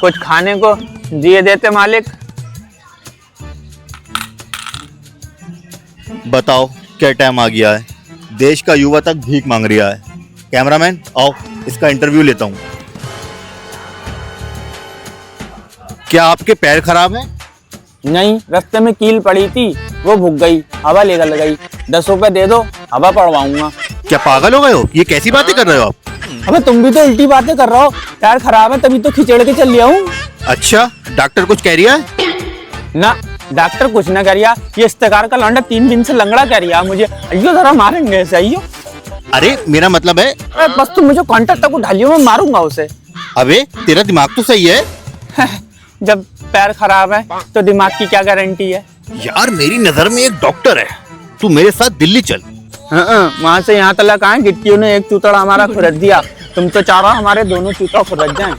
कुछ खाने को दिए देते मालिक। बताओ क्या टाइम आ गया है, देश का युवा तक भीख मांग रहा है। कैमरामैन आओ, इसका इंटरव्यू लेता हूँ। क्या आपके पैर खराब हैं? नहीं, रास्ते में कील पड़ी थी, वो भुग गई, हवा लेकर लगाई। 10 रुपए दे दो, हवा पड़वाऊंगा। क्या पागल हो गए हो? ये कैसी बातें कर रहे हो आप? अबे तुम भी तो उल्टी बातें कर रहे हो। पैर खराब है तभी तो खिचड़ के चल लिया हूँ। अच्छा, डॉक्टर कुछ कह रहा है? ना, डॉक्टर कुछ ना करिया। ये इस्तेकार का लौंडा 3 दिन से लंगड़ा कह रिया मुझे। अयो जरा मारेंगे ऐसे, अयो। अरे मेरा मतलब है। बस तुम मुझे कांटेक्ट तक उठा लियो, मैं मारूंगा उसे। अबे तेरा दिमाग तो सही है। जब पैर खराब है तो दिमाग की क्या गारंटी है? यार मेरी नजर में एक डॉक्टर है, तू मेरे साथ दिल्ली चल। वहाँ से यहाँ तक आए, गिट्टियों ने एक चूतड़ा हमारा खुरद दिया। तुम तो चाह रहा हमारे दोनों चूतड़ा खुरद जाएं।